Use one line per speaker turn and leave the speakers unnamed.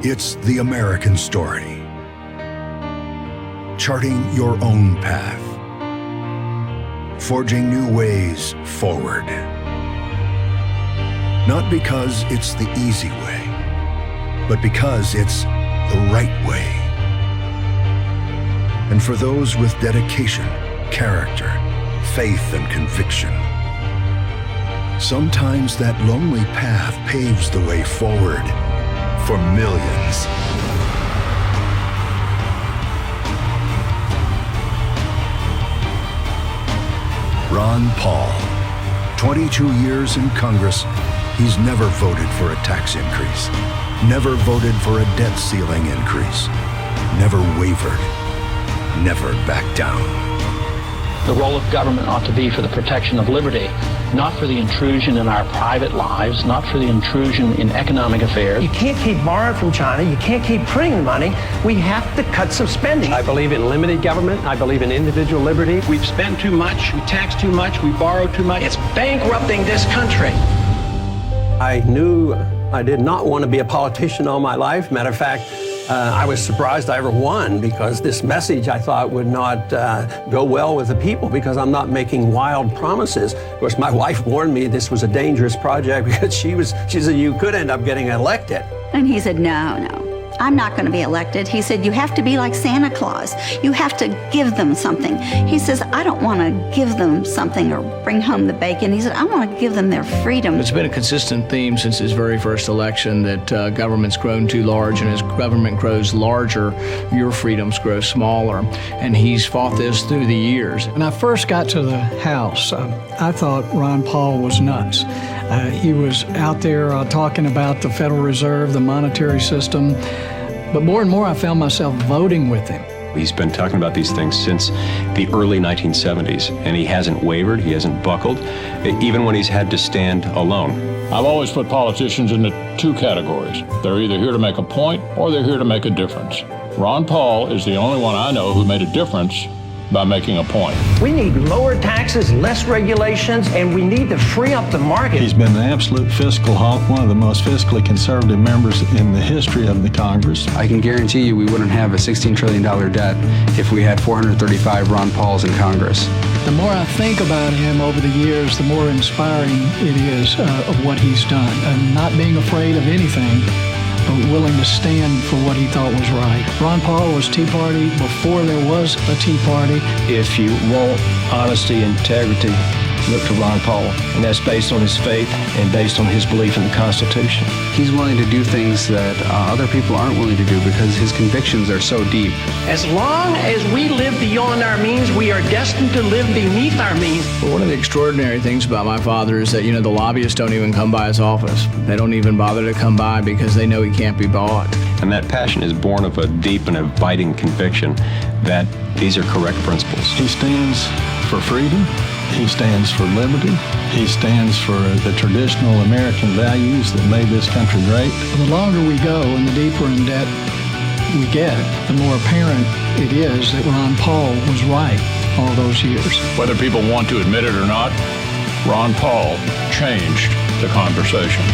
It's the American story. Charting your own path. Forging new ways forward. Not because it's the easy way, but because it's the right way. And for those with dedication, character, faith, and conviction. Sometimes that lonely path paves the way forward for millions. Ron Paul, 22 years in Congress, he's never voted for a tax increase, never voted for a debt ceiling increase, never wavered, never backed down.
The role of government ought to be for the protection of liberty, not for the intrusion in our private lives, not for the intrusion in economic affairs.
You can't keep borrowing from China. You can't keep printing money. We have to cut some spending.
I believe in limited government. I believe in individual liberty.
We've spent too much, we tax too much, we borrow too much. It's bankrupting this country.
I knew I did not want to be a politician all my life. Matter of fact, I was surprised I ever won because this message I thought would not go well with the people because I'm not making wild promises. Of course, my wife warned me this was a dangerous project because she said you could end up getting elected.
And he said, no, I'm not going to be elected. He said, you have to be like Santa Claus. You have to give them something. He says, I don't want to give them something or bring home the bacon. He said, I want to give them their freedom.
It's been a consistent theme since his very first election that government's grown too large, and as government grows larger, your freedoms grow smaller. And he's fought this through the years.
When I first got to the House, I thought Ron Paul was nuts. He was out there talking about the Federal Reserve, the monetary system. But more and more, I found myself voting with him.
He's been talking about these things since the early 1970s, and he hasn't wavered, he hasn't buckled, even when he's had to stand alone.
I've always put politicians into two categories. They're either here to make a point or they're here to make a difference. Ron Paul is the only one I know who made a difference by making a point.
We need lower taxes, less regulations, and we need to free up the market.
He's been an absolute fiscal hawk, one of the most fiscally conservative members in the history of the Congress.
I can guarantee you we wouldn't have a $16 trillion debt if we had 435 Ron Pauls in Congress.
The more I think about him over the years, the more inspiring it is of what he's done. And not being afraid of anything, but willing to stand for what he thought was right. Ron Paul was Tea Party before there was a Tea Party.
If you want honesty and integrity, look to Ron Paul. And that's based on his faith and based on his belief in the Constitution.
He's willing to do things that other people aren't willing to do because his convictions are so deep.
As long as we live beyond our means, we are destined to live beneath our means.
Well, one of the extraordinary things about my father is that, the lobbyists don't even come by his office. They don't even bother to come by because they know he can't be bought.
And that passion is born of a deep and abiding conviction that these are correct principles.
He stands for freedom. He stands for liberty. He stands for the traditional American values that made this country great.
The longer we go and the deeper in debt we get, the more apparent it is that Ron Paul was right all those years.
Whether people want to admit it or not, Ron Paul changed the conversation.